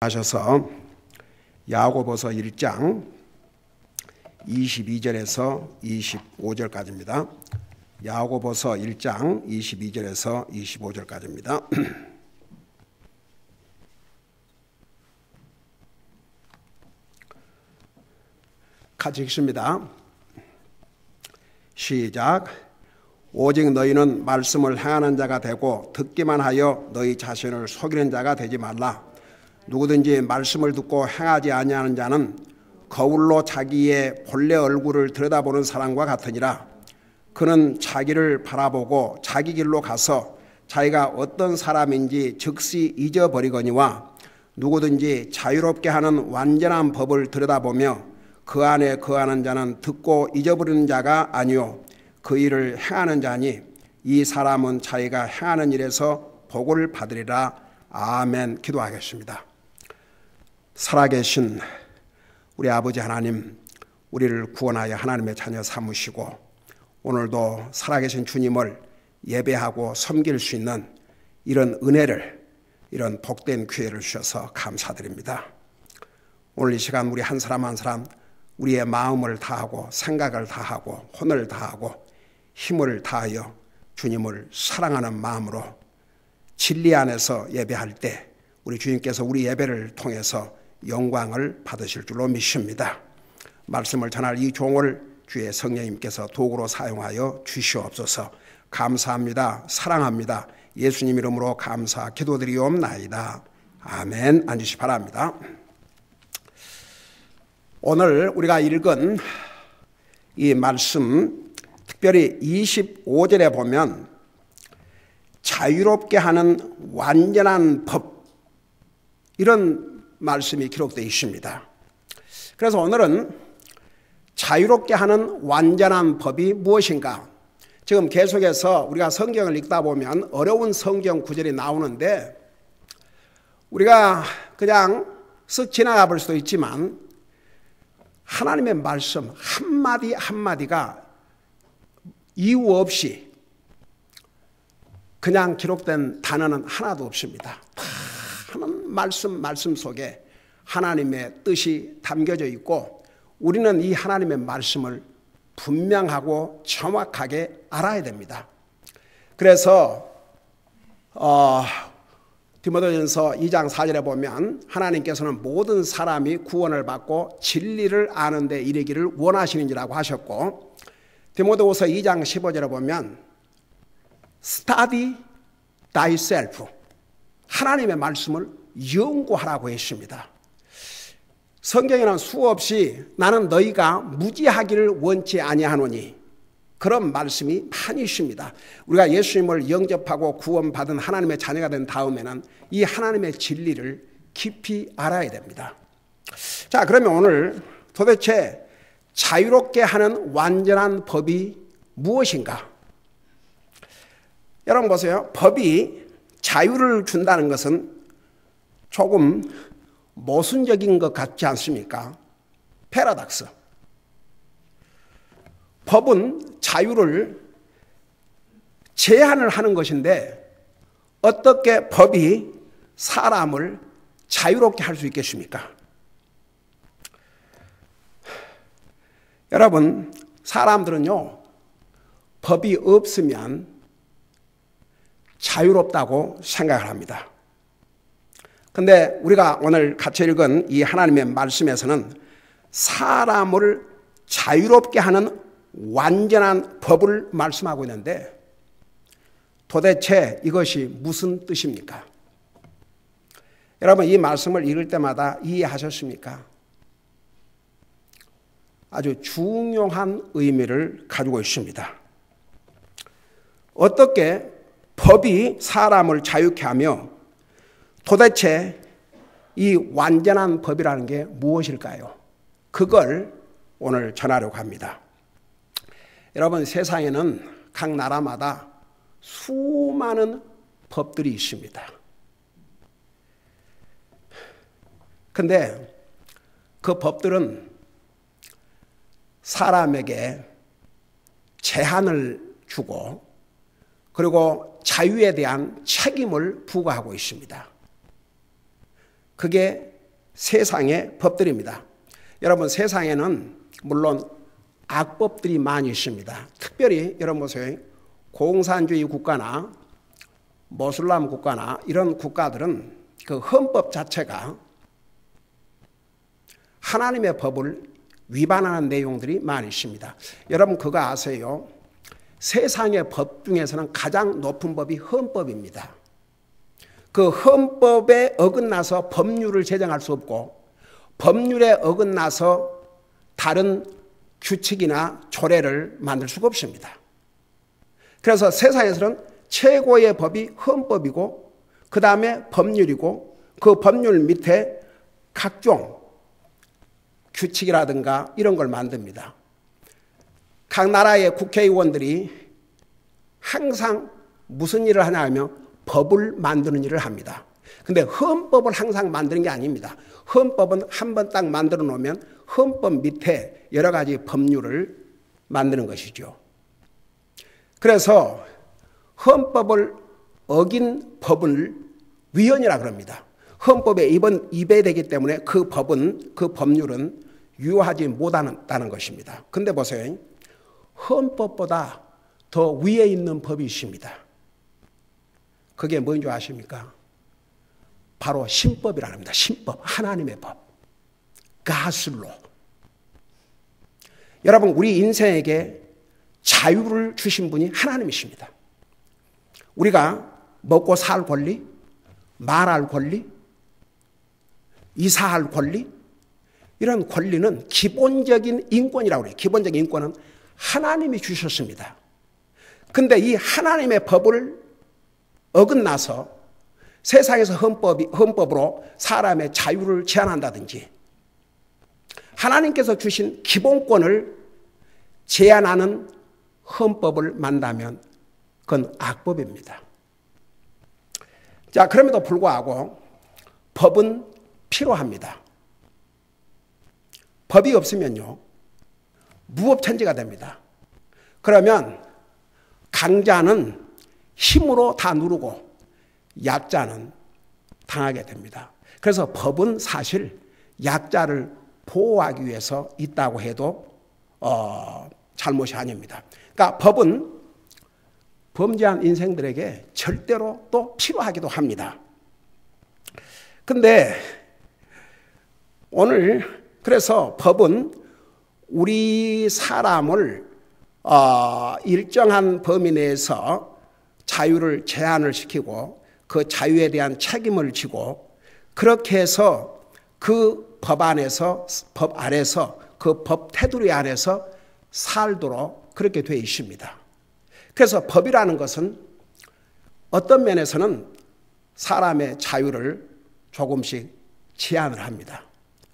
하셔서 야고보서 1장 22절에서 25절까지입니다. 야고보서 1장 22절에서 25절까지입니다. 같이 읽습니다. 시작. 오직 너희는 말씀을 행하는 자가 되고 듣기만 하여 너희 자신을 속이는 자가 되지 말라. 누구든지 말씀을 듣고 행하지 아니하는 자는 거울로 자기의 본래 얼굴을 들여다보는 사람과 같으니라. 그는 자기를 바라보고 자기 길로 가서 자기가 어떤 사람인지 즉시 잊어버리거니와 누구든지 자유롭게 하는 완전한 법을 들여다보며 그 안에 거하는 자는 듣고 잊어버리는 자가 아니요 그 일을 행하는 자니 이 사람은 자기가 행하는 일에서 복을 받으리라. 아멘. 기도하겠습니다. 살아계신 우리 아버지 하나님, 우리를 구원하여 하나님의 자녀 삼으시고 오늘도 살아계신 주님을 예배하고 섬길 수 있는 이런 은혜를, 이런 복된 기회를 주셔서 감사드립니다. 오늘 이 시간 우리 한 사람 한 사람 우리의 마음을 다하고 생각을 다하고 혼을 다하고 힘을 다하여 주님을 사랑하는 마음으로 진리 안에서 예배할 때 우리 주님께서 우리 예배를 통해서 영광을 받으실 줄로 믿습니다. 말씀을 전할 이 종을 주의 성령님께서 도구로 사용하여 주시옵소서. 감사합니다. 사랑합니다. 예수님 이름으로 감사 기도드리옵나이다. 아멘. 앉으시 바랍니다. 오늘 우리가 읽은 이 말씀, 특별히 25절에 보면 자유롭게 하는 완전한 법, 이런 말씀이 기록되어 있습니다. 그래서 오늘은 자유롭게 하는 완전한 법이 무엇인가? 지금 계속해서 우리가 성경을 읽다 보면 어려운 성경 구절이 나오는데 우리가 그냥 쓱 지나가 볼 수도 있지만 하나님의 말씀 한마디 한마디가 이유 없이 그냥 기록된 단어는 하나도 없습니다. 하는 말씀 속에 하나님의 뜻이 담겨져 있고 우리는 이 하나님의 말씀을 분명하고 정확하게 알아야 됩니다. 그래서 디모데전서 2장 4절에 보면 하나님께서는 모든 사람이 구원을 받고 진리를 아는 데 이르기를 원하시는지라고 하셨고, 디모데후서 2장 15절에 보면 Study thyself, 하나님의 말씀을 연구하라고 했습니다. 성경에는 수없이 나는 너희가 무지하기를 원치 아니하노니 그런 말씀이 많이 있습니다. 우리가 예수님을 영접하고 구원받은 하나님의 자녀가 된 다음에는 이 하나님의 진리를 깊이 알아야 됩니다. 자, 그러면 오늘 도대체 자유롭게 하는 완전한 법이 무엇인가? 여러분 보세요. 법이 자유를 준다는 것은 조금 모순적인 것 같지 않습니까? 패러닥스. 법은 자유를 제한을 하는 것인데 어떻게 법이 사람을 자유롭게 할 수 있겠습니까? 여러분, 사람들은요, 법이 없으면 자유롭다고 생각을 합니다. 근데 우리가 오늘 같이 읽은 이 하나님의 말씀에서는 사람을 자유롭게 하는 완전한 법을 말씀하고 있는데 도대체 이것이 무슨 뜻입니까? 여러분, 이 말씀을 읽을 때마다 이해하셨습니까? 아주 중요한 의미를 가지고 있습니다. 어떻게 법이 사람을 자유케 하며 도대체 이 완전한 법이라는 게 무엇일까요? 그걸 오늘 전하려고 합니다. 여러분, 세상에는 각 나라마다 수많은 법들이 있습니다. 근데 그 법들은 사람에게 제한을 주고 그리고 자유에 대한 책임을 부과하고 있습니다. 그게 세상의 법들입니다. 여러분, 세상에는 물론 악법들이 많이 있습니다. 특별히 여러분 보세요. 공산주의 국가나 모슬람 국가나 이런 국가들은 그 헌법 자체가 하나님의 법을 위반하는 내용들이 많이 있습니다. 여러분 그거 아세요? 세상의 법 중에서는 가장 높은 법이 헌법입니다. 그 헌법에 어긋나서 법률을 제정할 수 없고 법률에 어긋나서 다른 규칙이나 조례를 만들 수가 없습니다. 그래서 세상에서는 최고의 법이 헌법이고 그 다음에 법률이고 그 법률 밑에 각종 규칙이라든가 이런 걸 만듭니다. 각 나라의 국회의원들이 항상 무슨 일을 하냐 하면 법을 만드는 일을 합니다. 근데 헌법을 항상 만드는 게 아닙니다. 헌법은 한번 딱 만들어 놓으면 헌법 밑에 여러 가지 법률을 만드는 것이죠. 그래서 헌법을 어긴 법을 위헌이라 그럽니다. 헌법에 위배되기 때문에 그 법률은 유효하지 못한다는 것입니다. 근데 보세요. 헌법보다 더 위에 있는 법이 있습니다. 그게 뭔지 아십니까? 바로 신법이라고 합니다. 신법, 하나님의 법. 가슬로. 여러분, 우리 인생에게 자유를 주신 분이 하나님이십니다. 우리가 먹고 살 권리, 말할 권리, 이사할 권리, 이런 권리는 기본적인 인권이라고 해요. 기본적인 인권은 하나님이 주셨습니다. 근데 이 하나님의 법을 어긋나서 세상에서 헌법으로 사람의 자유를 제한한다든지 하나님께서 주신 기본권을 제한하는 헌법을 만다면 그건 악법입니다. 자, 그럼에도 불구하고 법은 필요합니다. 법이 없으면요, 무법천지가 됩니다. 그러면 강자는 힘으로 다 누르고 약자는 당하게 됩니다. 그래서 법은 사실 약자를 보호하기 위해서 있다고 해도 잘못이 아닙니다. 그러니까 법은 범죄한 인생들에게 절대로 또 필요하기도 합니다. 근데 오늘 그래서 법은 우리 사람을 일정한 범위 내에서 자유를 제한을 시키고 그 자유에 대한 책임을 지고 그렇게 해서 그 법 안에서 그 법 테두리 안에서 살도록 그렇게 되어 있습니다. 그래서 법이라는 것은 어떤 면에서는 사람의 자유를 조금씩 제한을 합니다.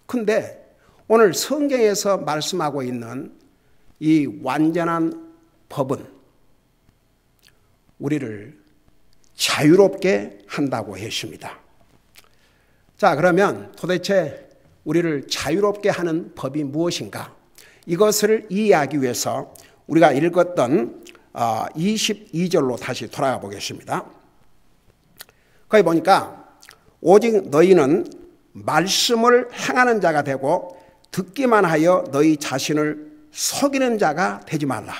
근데 오늘 성경에서 말씀하고 있는 이 완전한 법은 우리를 자유롭게 한다고 했습니다. 자, 그러면 도대체 우리를 자유롭게 하는 법이 무엇인가? 이것을 이해하기 위해서 우리가 읽었던 22절로 다시 돌아가 보겠습니다. 거기 보니까 오직 너희는 말씀을 행하는 자가 되고 듣기만 하여 너희 자신을 속이는 자가 되지 말라.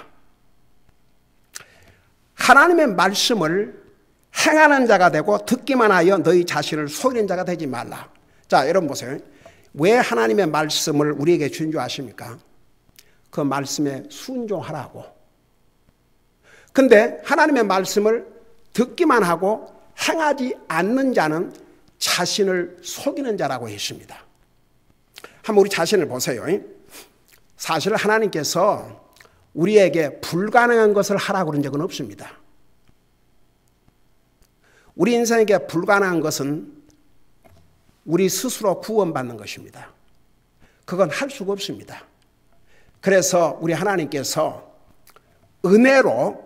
하나님의 말씀을 행하는 자가 되고 듣기만 하여 너희 자신을 속이는 자가 되지 말라. 자, 여러분 보세요. 왜 하나님의 말씀을 우리에게 준 줄 아십니까? 그 말씀에 순종하라고. 근데 하나님의 말씀을 듣기만 하고 행하지 않는 자는 자신을 속이는 자라고 했습니다. 한번 우리 자신을 보세요. 사실 하나님께서 우리에게 불가능한 것을 하라고 그런 적은 없습니다. 우리 인생에게 불가능한 것은 우리 스스로 구원받는 것입니다. 그건 할 수가 없습니다. 그래서 우리 하나님께서 은혜로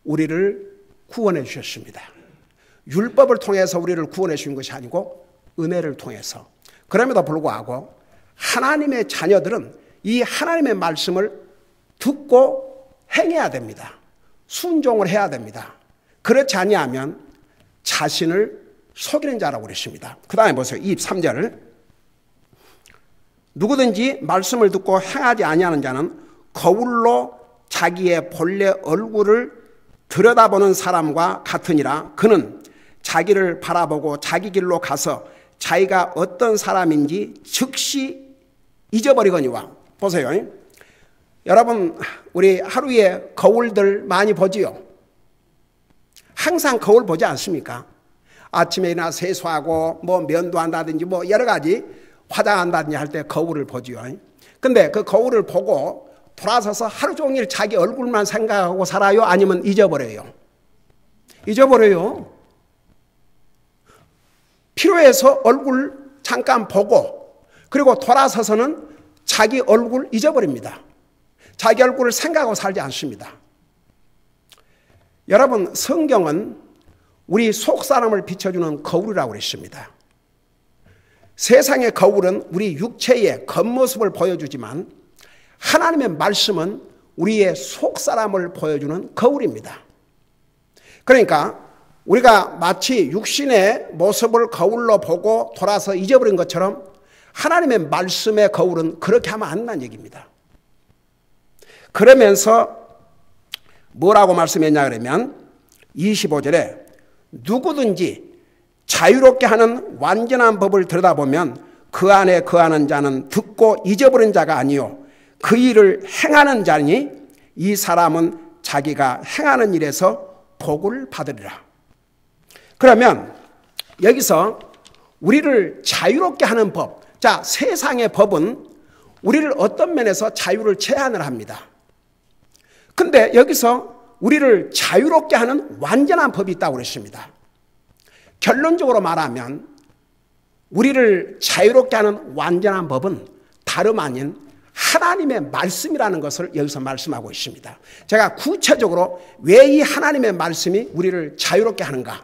우리를 구원해 주셨습니다. 율법을 통해서 우리를 구원해 주신 것이 아니고 은혜를 통해서. 그럼에도 불구하고 하나님의 자녀들은 이 하나님의 말씀을 듣고 행해야 됩니다. 순종을 해야 됩니다. 그렇지 아니하면 자신을 속이는 자라고 그랬습니다. 그 다음에 보세요. 23절. 누구든지 말씀을 듣고 행하지 아니하는 자는 거울로 자기의 본래 얼굴을 들여다보는 사람과 같으니라. 그는 자기를 바라보고 자기 길로 가서 자기가 어떤 사람인지 즉시 잊어버리거니와. 보세요. 여러분, 우리 하루에 거울들 많이 보지요? 항상 거울 보지 않습니까? 아침에 일어나 세수하고 뭐 면도 한다든지 뭐 여러 가지 화장한다든지 할 때 거울을 보지요. 근데 그 거울을 보고 돌아서서 하루 종일 자기 얼굴만 생각하고 살아요? 아니면 잊어버려요? 잊어버려요. 필요해서 얼굴 잠깐 보고 그리고 돌아서서는 자기 얼굴 잊어버립니다. 자기 얼굴을 생각하고 살지 않습니다. 여러분, 성경은 우리 속사람을 비춰주는 거울이라고 그랬습니다. 세상의 거울은 우리 육체의 겉모습을 보여주지만 하나님의 말씀은 우리의 속사람을 보여주는 거울입니다. 그러니까 우리가 마치 육신의 모습을 거울로 보고 돌아서 잊어버린 것처럼 하나님의 말씀의 거울은 그렇게 하면 안 된다는 얘기입니다. 그러면서 뭐라고 말씀했냐 그러면 25절에 누구든지 자유롭게 하는 완전한 법을 들여다보면 그 안에 거하는 자는 듣고 잊어버린 자가 아니요 그 일을 행하는 자니 이 사람은 자기가 행하는 일에서 복을 받으리라. 그러면 여기서 우리를 자유롭게 하는 법, 자, 세상의 법은 우리를 어떤 면에서 자유를 제한을 합니다. 근데 여기서 우리를 자유롭게 하는 완전한 법이 있다고 그랬습니다. 결론적으로 말하면 우리를 자유롭게 하는 완전한 법은 다름 아닌 하나님의 말씀이라는 것을 여기서 말씀하고 있습니다. 제가 구체적으로 왜 이 하나님의 말씀이 우리를 자유롭게 하는가?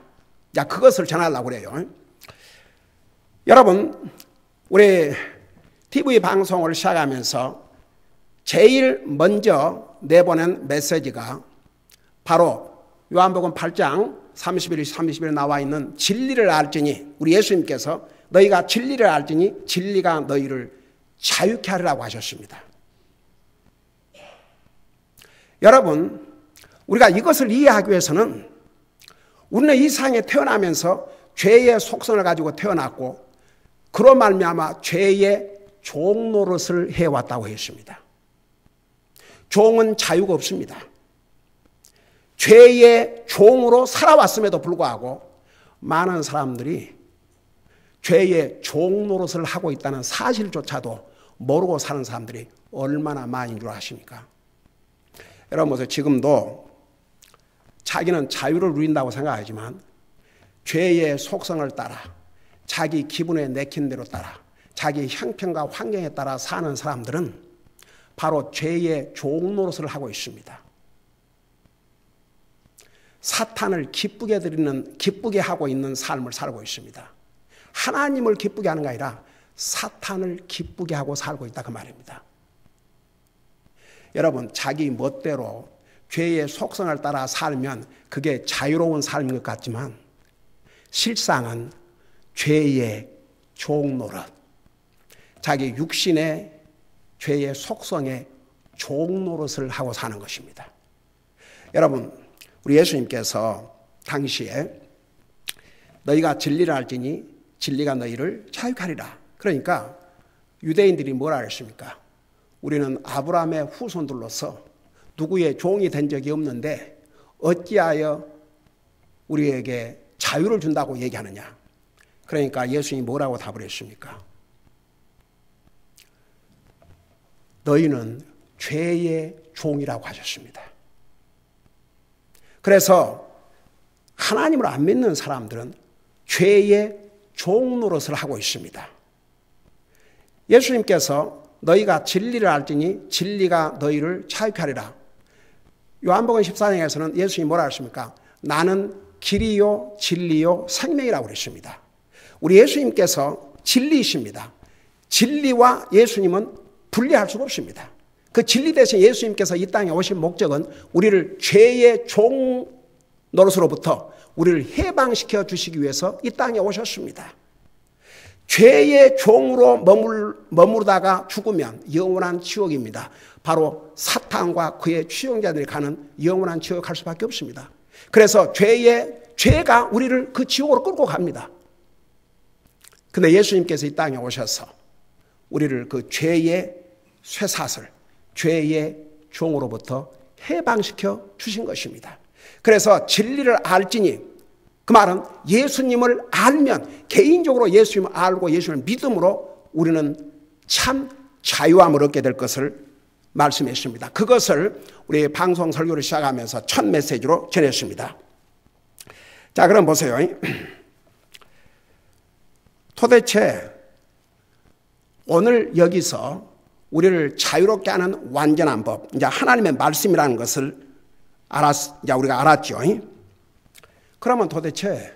자, 그것을 전하려고 그래요. 여러분, 우리 TV 방송을 시작하면서 제일 먼저 내보낸 메시지가 바로 요한복음 8장 31에 나와 있는 진리를 알지니, 우리 예수님께서 너희가 진리를 알지니 진리가 너희를 자유케 하리라고 하셨습니다. 여러분, 우리가 이것을 이해하기 위해서는 우리는 이 세상에 태어나면서 죄의 속성을 가지고 태어났고 그로 말미암아 죄의 종 노릇을 해왔다고 했습니다. 종은 자유가 없습니다. 죄의 종으로 살아왔음에도 불구하고 많은 사람들이 죄의 종 노릇을 하고 있다는 사실조차도 모르고 사는 사람들이 얼마나 많은 줄 아십니까? 여러분 보세요. 지금도 자기는 자유를 누린다고 생각하지만 죄의 속성을 따라 자기 기분에 내킨 대로 따라 자기 형편과 환경에 따라 사는 사람들은 바로 죄의 종 노릇을 하고 있습니다. 사탄을 기쁘게 하고 있는 삶을 살고 있습니다. 하나님을 기쁘게 하는 게 아니라 사탄을 기쁘게 하고 살고 있다 그 말입니다. 여러분, 자기 멋대로 죄의 속성을 따라 살면 그게 자유로운 삶인 것 같지만 실상은 죄의 종 노릇, 자기 육신의 죄의 속성의 종 노릇을 하고 사는 것입니다. 여러분, 우리 예수님께서 당시에 너희가 진리를 알지니 진리가 너희를 자유케 하리라. 그러니까 유대인들이 뭐라 했습니까? 우리는 아브라함의 후손들로서 누구의 종이 된 적이 없는데 어찌하여 우리에게 자유를 준다고 얘기하느냐. 그러니까 예수님이 뭐라고 답을 했습니까? 너희는 죄의 종이라고 하셨습니다. 그래서 하나님을 안 믿는 사람들은 죄의 종 노릇을 하고 있습니다. 예수님께서 너희가 진리를 알지니 진리가 너희를 자유케 하리라. 요한복음 14장에서는 예수님이 뭐라 하십니까? 나는 길이요 진리요 생명이라고 그랬습니다. 우리 예수님께서 진리이십니다. 진리와 예수님은 분리할 수가 없습니다. 그 진리 대신 예수님께서 이 땅에 오신 목적은 우리를 죄의 종 노릇으로부터 우리를 해방시켜 주시기 위해서 이 땅에 오셨습니다. 죄의 종으로 머무르다가 죽으면 영원한 지옥입니다. 바로 사탄과 그의 추종자들이 가는 영원한 지옥에 갈 수밖에 없습니다. 그래서 죄가 우리를 그 지옥으로 끌고 갑니다. 근데 예수님께서 이 땅에 오셔서 우리를 그 죄의 쇠사슬, 죄의 종으로부터 해방시켜 주신 것입니다. 그래서 진리를 알지니, 그 말은 예수님을 알면, 개인적으로 예수님을 알고 예수님을 믿음으로 우리는 참 자유함을 얻게 될 것을 말씀했습니다. 그것을 우리 방송 설교를 시작하면서 첫 메시지로 전했습니다. 자, 그럼 보세요. 도대체 오늘 여기서 우리를 자유롭게 하는 완전한 법, 이제 하나님의 말씀이라는 것을 이제 우리가 알았죠. 그러면 도대체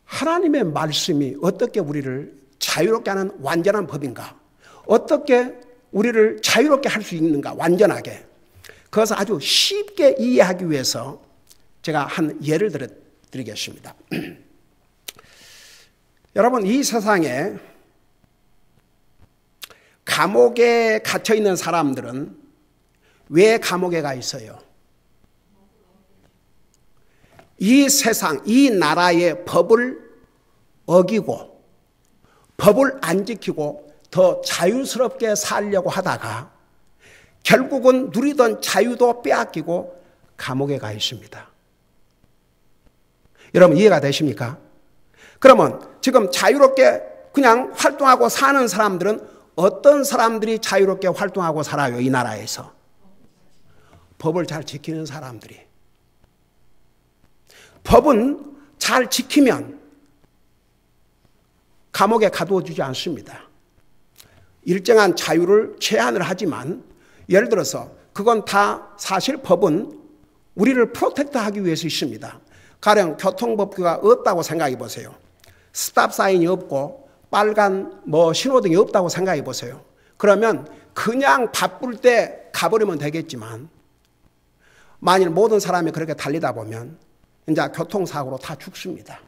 하나님의 말씀이 어떻게 우리를 자유롭게 하는 완전한 법인가? 어떻게 우리를 자유롭게 할 수 있는가? 완전하게. 그것을 아주 쉽게 이해하기 위해서 제가 한 예를 드리겠습니다. 여러분, 이 세상에 감옥에 갇혀 있는 사람들은 왜 감옥에 가 있어요? 이 세상, 이 나라의 법을 어기고 법을 안 지키고 더 자유스럽게 살려고 하다가 결국은 누리던 자유도 빼앗기고 감옥에 가 있습니다. 여러분, 이해가 되십니까? 그러면 지금 자유롭게 그냥 활동하고 사는 사람들은 어떤 사람들이 자유롭게 활동하고 살아요? 이 나라에서 법을 잘 지키는 사람들이. 법은 잘 지키면 감옥에 가두어주지 않습니다. 일정한 자유를 제한을 하지만, 예를 들어서 그건 다 사실 법은 우리를 프로텍트하기 위해서 있습니다. 가령 교통법규가 없다고 생각해 보세요. 스탑 사인이 없고 빨간 신호등이 없다고 생각해 보세요. 그러면 그냥 바쁠 때 가버리면 되겠지만, 만일 모든 사람이 그렇게 달리다 보면 이제 교통사고로 다 죽습니다.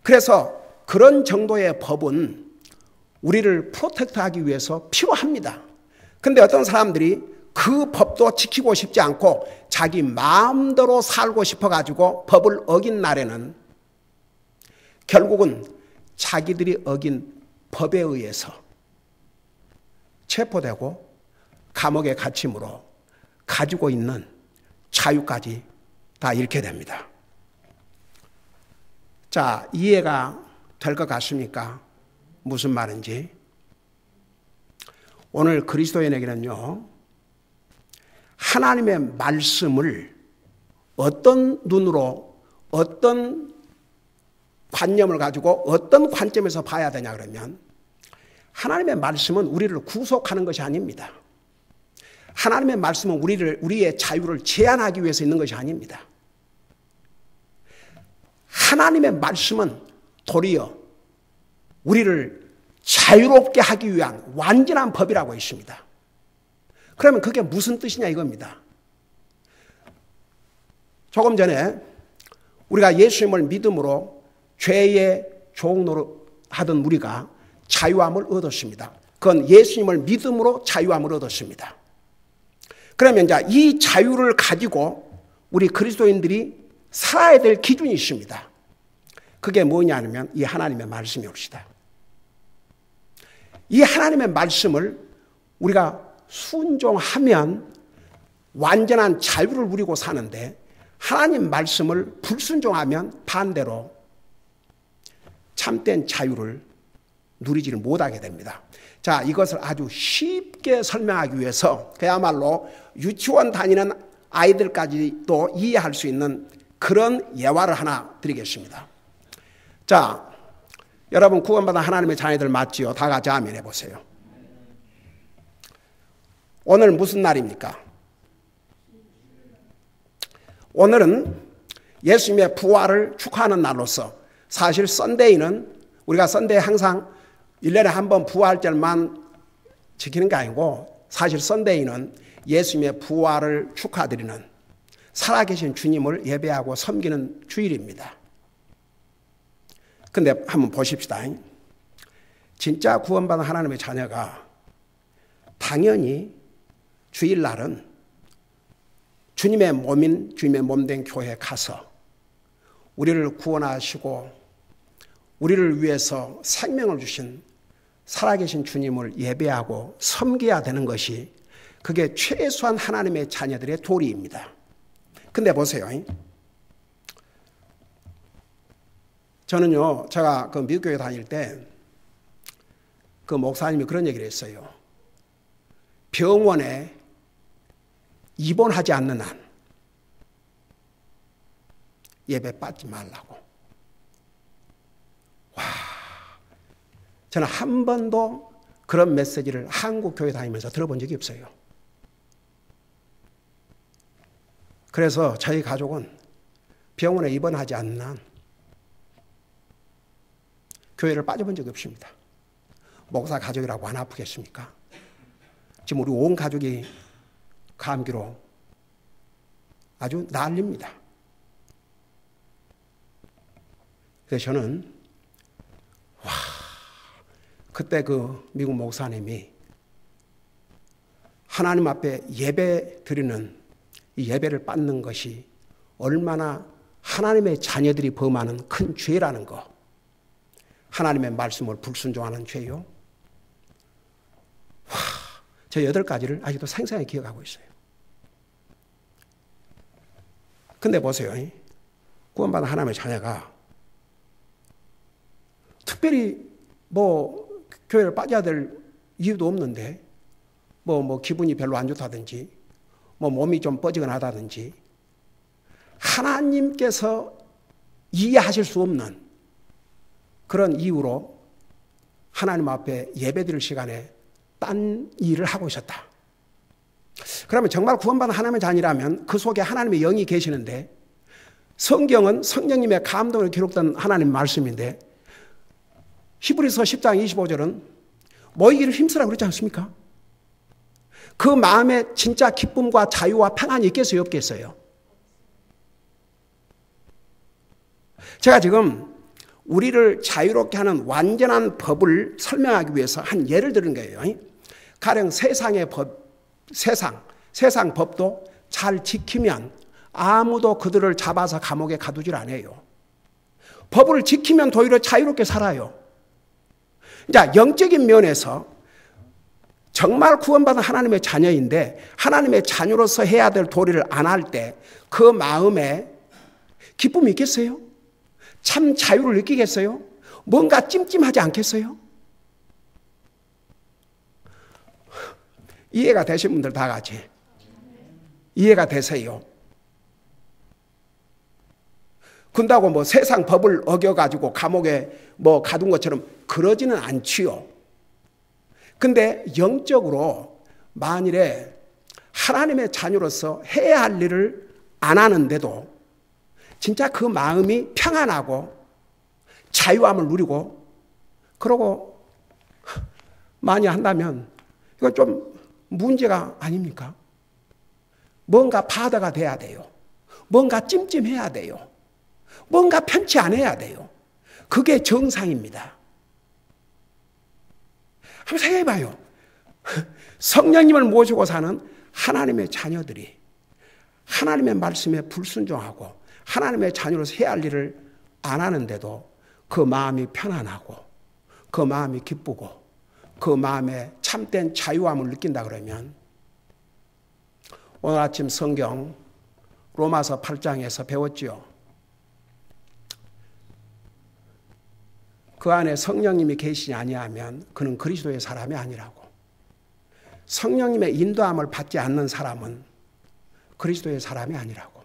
그래서 그런 정도의 법은 우리를 프로텍트하기 위해서 필요합니다. 근데 어떤 사람들이 그 법도 지키고 싶지 않고 자기 마음대로 살고 싶어가지고 법을 어긴 날에는 결국은 자기들이 어긴 법에 의해서 체포되고 감옥에 갇힘으로 가지고 있는 자유까지 다 잃게 됩니다. 자, 이해가 될 것 같습니까? 무슨 말인지. 오늘 그리스도인에게는요, 하나님의 말씀을 어떤 눈으로, 어떤 관념을 가지고 어떤 관점에서 봐야 되냐 그러면, 하나님의 말씀은 우리를 구속하는 것이 아닙니다. 하나님의 말씀은 우리의 자유를 제한하기 위해서 있는 것이 아닙니다. 하나님의 말씀은 도리어 우리를 자유롭게 하기 위한 완전한 법이라고 있습니다. 그러면 그게 무슨 뜻이냐 이겁니다. 조금 전에 우리가 예수님을 믿음으로 죄의 종노릇 하던 우리가 자유함을 얻었습니다. 그건 예수님을 믿음으로 자유함을 얻었습니다. 그러면 이제 이 자유를 가지고 우리 그리스도인들이 살아야 될 기준이 있습니다. 그게 뭐냐면 이 하나님의 말씀이옵시다. 이 하나님의 말씀을 우리가 순종하면 완전한 자유를 누리고 사는데, 하나님 말씀을 불순종하면 반대로 참된 자유를 누리지를 못하게 됩니다. 자, 이것을 아주 쉽게 설명하기 위해서 그야말로 유치원 다니는 아이들까지도 이해할 수 있는 그런 예화를 하나 드리겠습니다. 자, 여러분 구원받은 하나님의 자녀들 맞지요? 다 같이 아멘 해보세요. 오늘 무슨 날입니까? 오늘은 예수님의 부활을 축하하는 날로서, 사실 썬데이는 우리가 썬데이 항상 1년에 한 번 부활절만 지키는 게 아니고, 사실 썬데이는 예수님의 부활을 축하드리는, 살아계신 주님을 예배하고 섬기는 주일입니다. 근데 한번 보십시다. 진짜 구원받은 하나님의 자녀가 당연히 주일날은 주님의 몸인 주님의 몸된 교회에 가서 우리를 구원하시고 우리를 위해서 생명을 주신 살아계신 주님을 예배하고 섬겨야 되는 것이 그게 최소한 하나님의 자녀들의 도리입니다. 근데 보세요. 저는요, 제가 그 미국 교회 다닐 때 그 목사님이 그런 얘기를 했어요. 병원에 입원하지 않는 한 예배 빠지지 말라고. 와, 저는 한 번도 그런 메시지를 한국 교회 다니면서 들어본 적이 없어요. 그래서 저희 가족은 병원에 입원하지 않는 한 교회를 빠져본 적이 없습니다. 목사 가족이라고 안 아프겠습니까? 지금 우리 온 가족이 감기로 아주 난립니다. 그래서 저는 그때 그 미국 목사님이 하나님 앞에 예배 드리는 이 예배를 받는 것이 얼마나 하나님의 자녀들이 범하는 큰 죄라는 거, 하나님의 말씀을 불순종하는 죄요. 저 8가지를 아직도 생생하게 기억하고 있어요. 근데 보세요. 구원받은 하나님의 자녀가 특별히 교회를 빠져야 될 이유도 없는데 기분이 별로 안 좋다든지 몸이 좀 뻐지근하다든지 하나님께서 이해하실 수 없는 그런 이유로 하나님 앞에 예배드릴 시간에 딴 일을 하고 있었다. 그러면 정말 구원받은 하나님의 자녀라면 그 속에 하나님의 영이 계시는데 성경은 성령님의 감동으로 기록된 하나님 말씀인데 히브리서 10장 25절은 모이기를 힘쓰라고 그러지 않습니까? 그 마음에 진짜 기쁨과 자유와 평안이 있겠어요, 없겠어요? 제가 지금 우리를 자유롭게 하는 완전한 법을 설명하기 위해서 한 예를 드는 거예요. 가령 세상의 법, 세상 법도 잘 지키면 아무도 그들을 잡아서 감옥에 가두질 않아요. 법을 지키면 도리어 자유롭게 살아요. 자, 영적인 면에서 정말 구원받은 하나님의 자녀인데 하나님의 자녀로서 해야 될 도리를 안 할 때 그 마음에 기쁨이 있겠어요? 참 자유를 느끼겠어요? 뭔가 찜찜하지 않겠어요? 이해가 되신 분들 다 같이 이해가 되세요? 근다고 세상 법을 어겨가지고 감옥에 가둔 것처럼 그러지는 않지요. 근데 영적으로 만일에 하나님의 자녀로서 해야 할 일을 안 하는데도 진짜 그 마음이 평안하고 자유함을 누리고 그러고 많이 한다면 이건 좀 문제가 아닙니까? 뭔가 바다가 돼야 돼요. 뭔가 찜찜해야 돼요. 뭔가 편치 않아야 돼요. 그게 정상입니다. 한번 생각해봐요. 성령님을 모시고 사는 하나님의 자녀들이 하나님의 말씀에 불순종하고 하나님의 자녀로서 해야 할 일을 안 하는데도 그 마음이 편안하고 그 마음이 기쁘고 그 마음에 참된 자유함을 느낀다 그러면 오늘 아침 성경 로마서 8장에서 배웠지요. 그 안에 성령님이 계시지 아니하면 그는 그리스도의 사람이 아니라고. 성령님의 인도함을 받지 않는 사람은 그리스도의 사람이 아니라고.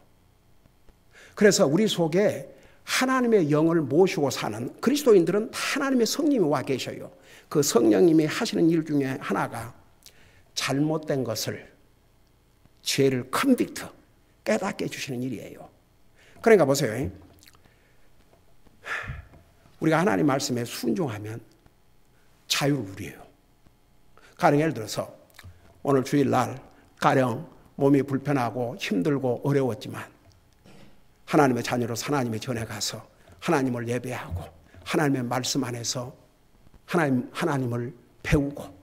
그래서 우리 속에 하나님의 영을 모시고 사는 그리스도인들은 하나님의 성령이 와 계셔요. 그 성령님이 하시는 일 중에 하나가 잘못된 것을, 죄를 컨빅트, 깨닫게 해주시는 일이에요. 그러니까 보세요. 우리가 하나님 말씀에 순종하면 자유를 누려요. 가령 예를 들어서 오늘 주일날 가령 몸이 불편하고 힘들고 어려웠지만 하나님의 자녀로서 하나님의 전에 가서 하나님을 예배하고 하나님의 말씀 안에서 하나님을 배우고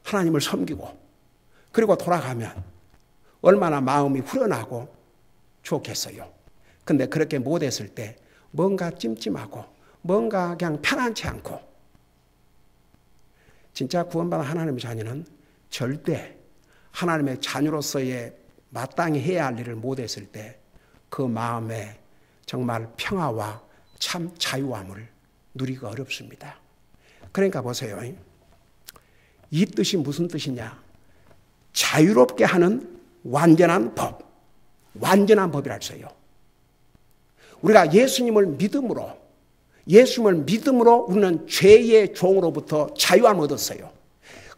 하나님을 섬기고 그리고 돌아가면 얼마나 마음이 후련하고 좋겠어요. 근데 그렇게 못했을 때 뭔가 찜찜하고 뭔가 그냥 편안치 않고, 진짜 구원받은 하나님의 자녀는 절대 하나님의 자녀로서의 마땅히 해야 할 일을 못했을 때 그 마음에 정말 평화와 참 자유함을 누리기가 어렵습니다. 그러니까 보세요. 이 뜻이 무슨 뜻이냐? 자유롭게 하는 완전한 법, 완전한 법이라 했어요. 우리가 예수님을 믿음으로 우리는 죄의 종으로부터 자유함을 얻었어요.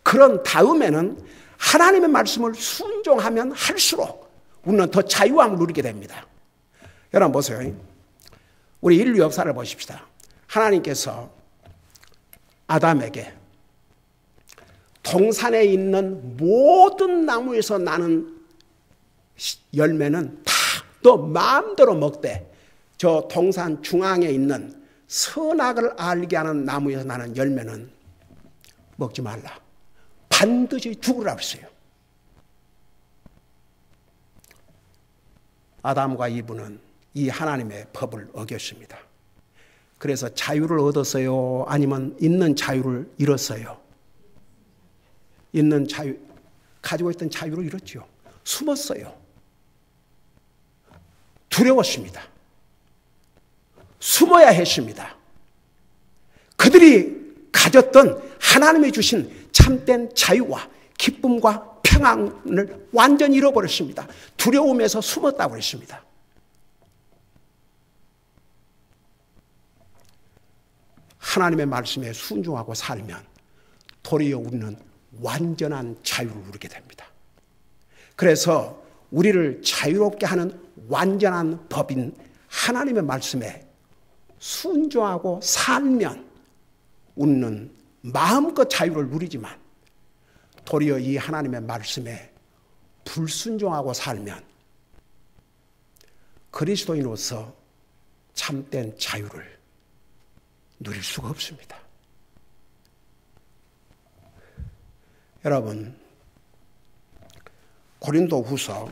그런 다음에는 하나님의 말씀을 순종하면 할수록 우리는 더 자유함을 누리게 됩니다. 여러분 보세요. 우리 인류 역사를 보십시다. 하나님께서 아담에게 동산에 있는 모든 나무에서 나는 열매는 다 너 마음대로 먹되 저 동산 중앙에 있는 선악을 알게 하는 나무에서 나는 열매는 먹지 말라. 반드시 죽으라고 했어요. 아담과 이브는 이 하나님의 법을 어겼습니다. 그래서 자유를 얻었어요? 아니면 있는 자유를 잃었어요? 있는 자유, 가지고 있던 자유를 잃었죠. 숨었어요. 두려웠습니다. 숨어야 했습니다. 그들이 가졌던 하나님이 주신 참된 자유와 기쁨과 평안을 완전히 잃어버렸습니다. 두려움에서 숨었다고 했습니다. 하나님의 말씀에 순종하고 살면 도리어 우리는 완전한 자유를 누리게 됩니다. 그래서 우리를 자유롭게 하는 완전한 법인 하나님의 말씀에 순종하고 살면 우리는 마음껏 자유를 누리지만, 도리어 이 하나님의 말씀에 불순종하고 살면 그리스도인으로서 참된 자유를 누릴 수가 없습니다. 여러분, 고린도후서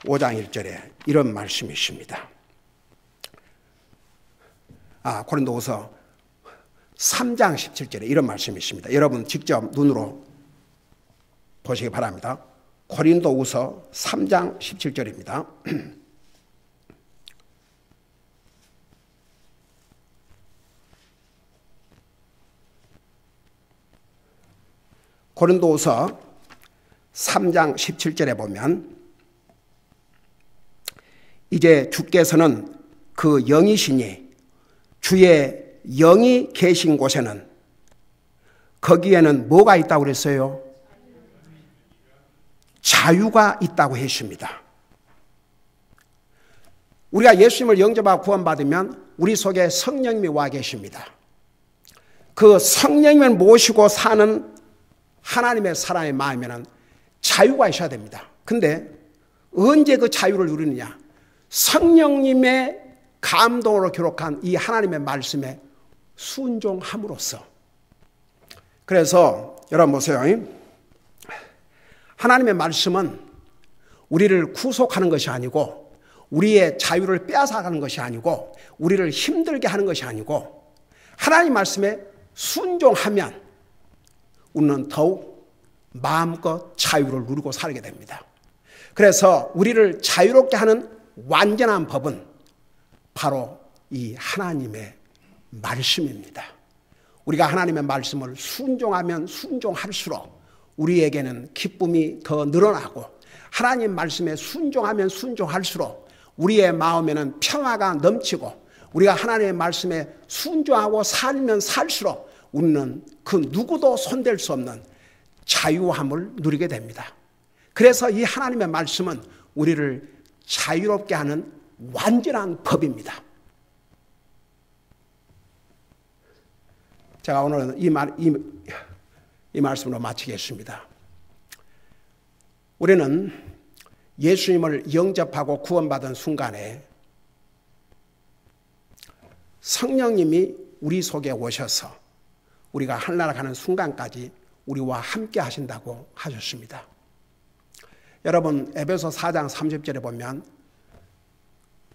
5장 1절에 이런 말씀이 있습니다. 고린도후서 3장 17절에 이런 말씀이 있습니다. 여러분 직접 눈으로 보시기 바랍니다. 고린도후서 3장 17절입니다. 고린도후서 3장 17절에 보면 이제 주께서는 그 영이시니 주의 영이 계신 곳에는 거기에는 뭐가 있다고 그랬어요? 자유가 있다고 했습니다. 우리가 예수님을 영접하고 구원받으면 우리 속에 성령님이 와 계십니다. 그 성령님을 모시고 사는 하나님의 사람의 마음에는 자유가 있어야 됩니다. 근데 언제 그 자유를 누리느냐? 성령님의 감동으로 기록한 이 하나님의 말씀에 순종함으로써. 그래서 여러분 보세요. 하나님의 말씀은 우리를 구속하는 것이 아니고, 우리의 자유를 빼앗아가는 것이 아니고, 우리를 힘들게 하는 것이 아니고, 하나님 말씀에 순종하면 우리는 더욱 마음껏 자유를 누리고 살게 됩니다. 그래서 우리를 자유롭게 하는 완전한 법은 바로 이 하나님의 말씀입니다. 우리가 하나님의 말씀을 순종하면 순종할수록 우리에게는 기쁨이 더 늘어나고, 하나님 말씀에 순종하면 순종할수록 우리의 마음에는 평화가 넘치고, 우리가 하나님의 말씀에 순종하고 살면 살수록 우리는 그 누구도 손댈 수 없는 자유함을 누리게 됩니다. 그래서 이 하나님의 말씀은 우리를 자유롭게 하는 완전한 법입니다. 제가 오늘은 이 말씀으로 마치겠습니다. 우리는 예수님을 영접하고 구원받은 순간에 성령님이 우리 속에 오셔서 우리가 하늘나라 가는 순간까지 우리와 함께 하신다고 하셨습니다. 여러분, 에베소 4장 30절에 보면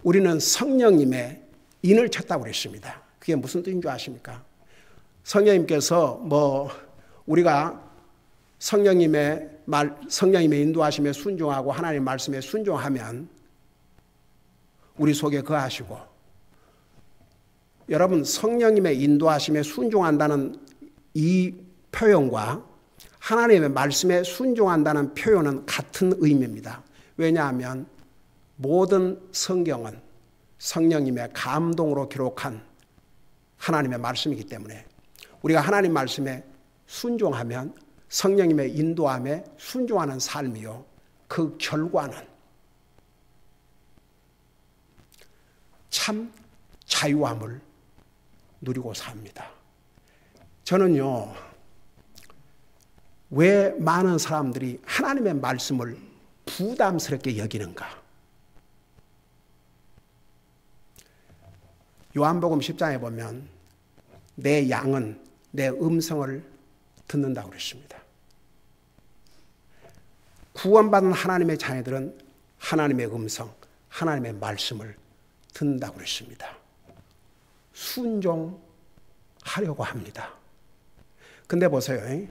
우리는 성령님의 인을 쳤다고 그랬습니다. 그게 무슨 뜻인 줄 아십니까? 성령님께서 우리가 성령님의 인도하심에 순종하고 하나님 말씀에 순종하면 우리 속에 거하시고, 여러분, 성령님의 인도하심에 순종한다는 이 표현과 하나님의 말씀에 순종한다는 표현은 같은 의미입니다. 왜냐하면 모든 성경은 성령님의 감동으로 기록한 하나님의 말씀이기 때문에 우리가 하나님 말씀에 순종하면 성령님의 인도함에 순종하는 삶이요, 그 결과는 참 자유함을 누리고 삽니다. 저는요, 왜 많은 사람들이 하나님의 말씀을 부담스럽게 여기는가? 요한복음 10장에 보면 내 양은 내 음성을 듣는다고 그랬습니다. 구원받은 하나님의 자녀들은 하나님의 음성, 하나님의 말씀을 듣는다고 그랬습니다. 순종하려고 합니다. 근데 보세요.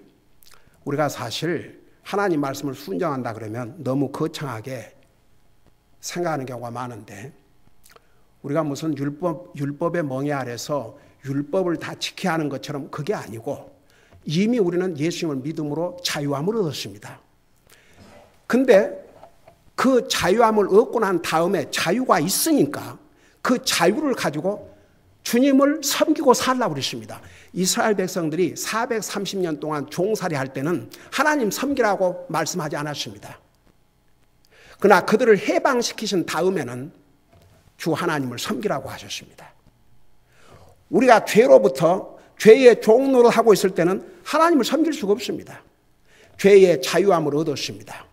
우리가 사실 하나님 말씀을 순종한다 그러면 너무 거창하게 생각하는 경우가 많은데, 우리가 무슨 율법의 멍에 아래서 율법을 다 지켜야 하는 것처럼 그게 아니고, 이미 우리는 예수님을 믿음으로 자유함을 얻었습니다. 근데 그 자유함을 얻고 난 다음에 자유가 있으니까 그 자유를 가지고 주님을 섬기고 살라고 그랬습니다. 이스라엘 백성들이 430년 동안 종살이 할 때는 하나님 섬기라고 말씀하지 않았습니다. 그러나 그들을 해방시키신 다음에는 주 하나님을 섬기라고 하셨습니다. 우리가 죄로부터 죄의 종노릇 하고 있을 때는 하나님을 섬길 수가 없습니다. 죄의 자유함을 얻었습니다.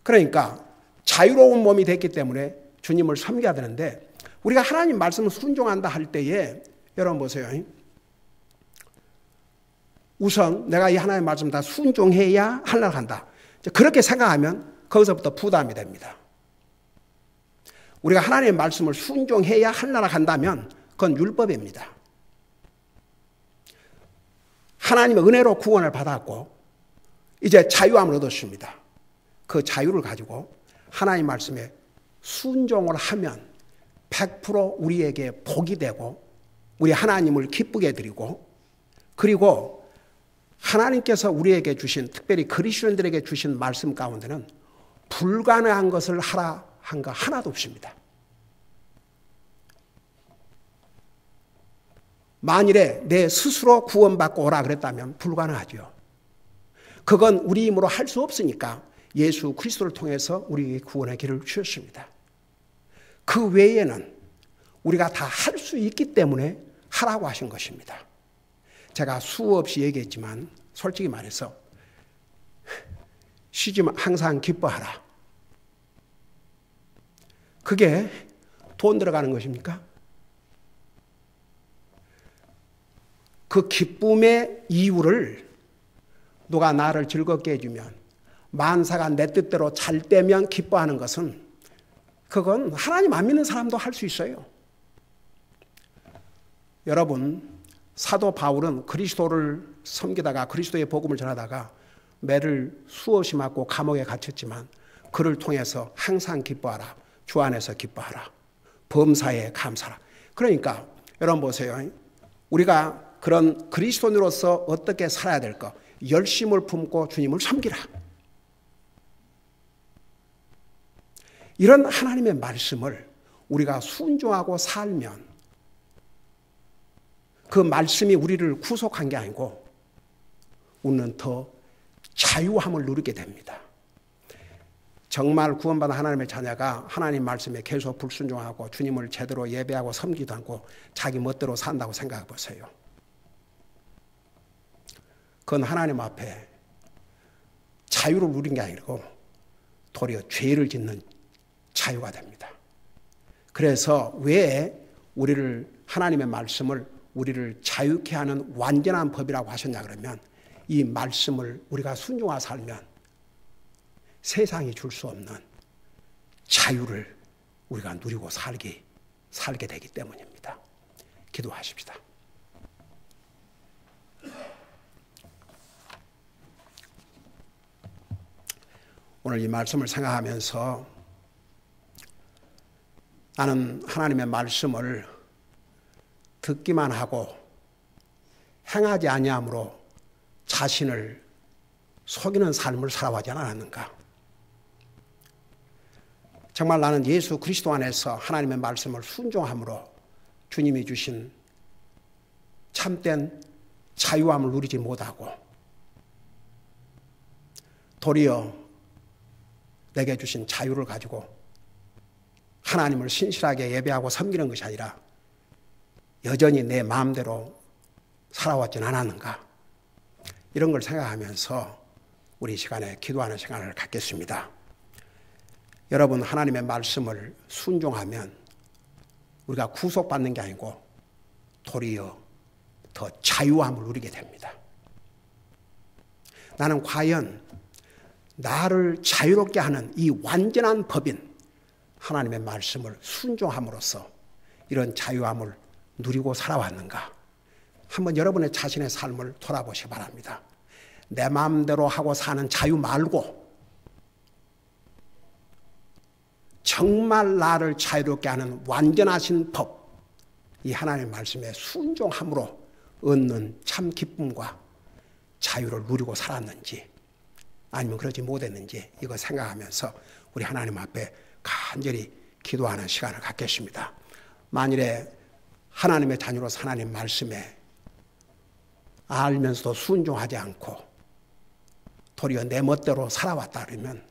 그러니까 자유로운 몸이 됐기 때문에 주님을 섬겨야 되는데, 우리가 하나님 말씀을 순종한다 할 때에 여러분 보세요. 우선 내가 이 하나님 말씀 다 순종해야 하려고 한다. 그렇게 생각하면 거기서부터 부담이 됩니다. 우리가 하나님의 말씀을 순종해야 하려고 한다면 그건 율법입니다. 하나님의 은혜로 구원을 받았고 이제 자유함을 얻었습니다. 그 자유를 가지고 하나님 말씀에 순종을 하면 100% 우리에게 복이 되고 우리 하나님을 기쁘게 해드리고, 그리고 하나님께서 우리에게 주신, 특별히 그리스도인들에게 주신 말씀 가운데는 불가능한 것을 하라 한 거 하나도 없습니다. 만일에 내 스스로 구원받고 오라 그랬다면 불가능하죠. 그건 우리 힘으로 할 수 없으니까 예수 그리스도를 통해서 우리에게 구원의 길을 주셨습니다. 그 외에는 우리가 다 할 수 있기 때문에 하라고 하신 것입니다. 제가 수없이 얘기했지만 솔직히 말해서 쉬지만 항상 기뻐하라. 그게 돈 들어가는 것입니까? 그 기쁨의 이유를 누가 나를 즐겁게 해주면, 만사가 내 뜻대로 잘 되면 기뻐하는 것은, 그건 하나님 안 믿는 사람도 할 수 있어요. 여러분, 사도 바울은 그리스도를 섬기다가 그리스도의 복음을 전하다가 매를 수없이 맞고 감옥에 갇혔지만 그를 통해서 항상 기뻐하라. 주 안에서 기뻐하라. 범사에 감사하라. 그러니까 여러분 보세요. 우리가 그런 그리스도인으로서 어떻게 살아야 될까? 열심을 품고 주님을 섬기라. 이런 하나님의 말씀을 우리가 순종하고 살면 그 말씀이 우리를 구속한 게 아니고 우리는 더 자유함을 누리게 됩니다. 정말 구원받은 하나님의 자녀가 하나님 말씀에 계속 불순종하고 주님을 제대로 예배하고 섬기도 않고 자기 멋대로 산다고 생각해 보세요. 그건 하나님 앞에 자유를 누린 게 아니고 도리어 죄를 짓는 자유가 됩니다. 그래서 왜 우리를 하나님의 말씀을 우리를 자유케 하는 완전한 법이라고 하셨냐 그러면 이 말씀을 우리가 순종하여 살면 세상이 줄 수 없는 자유를 우리가 누리고 살게 되기 때문입니다. 기도하십시다. 오늘 이 말씀을 생각하면서 나는 하나님의 말씀을 듣기만 하고 행하지 아니함으로 자신을 속이는 삶을 살아가지 않았는가? 정말 나는 예수 그리스도 안에서 하나님의 말씀을 순종함으로 주님이 주신 참된 자유함을 누리지 못하고 도리어 내게 주신 자유를 가지고 하나님을 신실하게 예배하고 섬기는 것이 아니라 여전히 내 마음대로 살아왔진 않았는가? 이런 걸 생각하면서 우리 시간에 기도하는 시간을 갖겠습니다. 여러분, 하나님의 말씀을 순종하면 우리가 구속받는 게 아니고 도리어 더 자유함을 누리게 됩니다. 나는 과연 나를 자유롭게 하는 이 완전한 법인 하나님의 말씀을 순종함으로써 이런 자유함을 누리고 살아왔는가? 한번 여러분의 자신의 삶을 돌아보시기 바랍니다. 내 마음대로 하고 사는 자유 말고 정말 나를 자유롭게 하는 완전하신 법, 이 하나님의 말씀에 순종함으로 얻는 참 기쁨과 자유를 누리고 살았는지 아니면 그러지 못했는지 이거 생각하면서 우리 하나님 앞에 간절히 기도하는 시간을 갖겠습니다. 만일에 하나님의 자녀로서 하나님 말씀에 알면서도 순종하지 않고 도리어 내 멋대로 살아왔다 그러면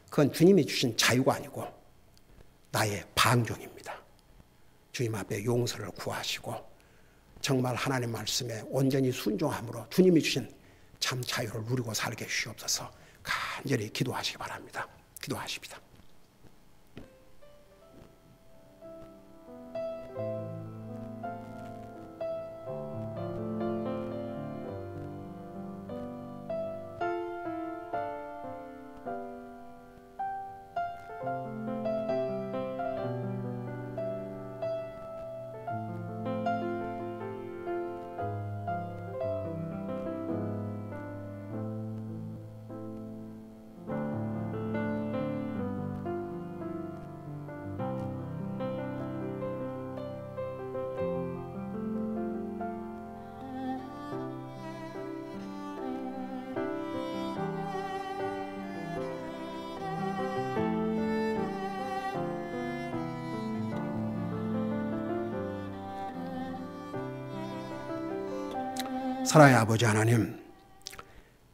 그건 주님이 주신 자유가 아니고 나의 방종입니다. 주님 앞에 용서를 구하시고 정말 하나님 말씀에 온전히 순종함으로 주님이 주신 참 자유를 누리고 살게 주시옵소서. 간절히 기도하시기 바랍니다. 기도하십시다. 사랑의 아버지 하나님,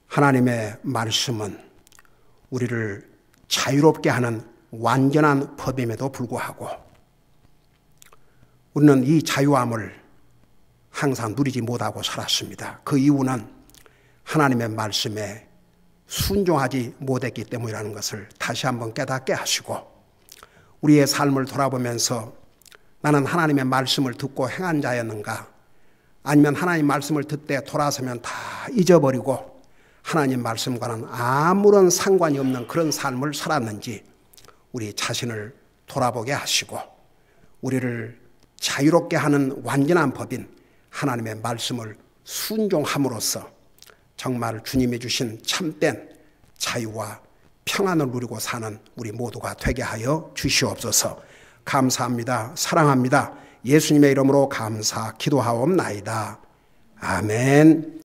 하나님의 말씀은 우리를 자유롭게 하는 완전한 법임에도 불구하고 우리는 이 자유함을 항상 누리지 못하고 살았습니다. 그 이유는 하나님의 말씀에 순종하지 못했기 때문이라는 것을 다시 한번 깨닫게 하시고 우리의 삶을 돌아보면서 나는 하나님의 말씀을 듣고 행한 자였는가? 아니면 하나님 말씀을 듣되 돌아서면 다 잊어버리고 하나님 말씀과는 아무런 상관이 없는 그런 삶을 살았는지 우리 자신을 돌아보게 하시고 우리를 자유롭게 하는 완전한 법인 하나님의 말씀을 순종함으로써 정말 주님이 주신 참된 자유와 평안을 누리고 사는 우리 모두가 되게 하여 주시옵소서. 감사합니다. 사랑합니다. 예수님의 이름으로 감사 기도하옵나이다. 아멘.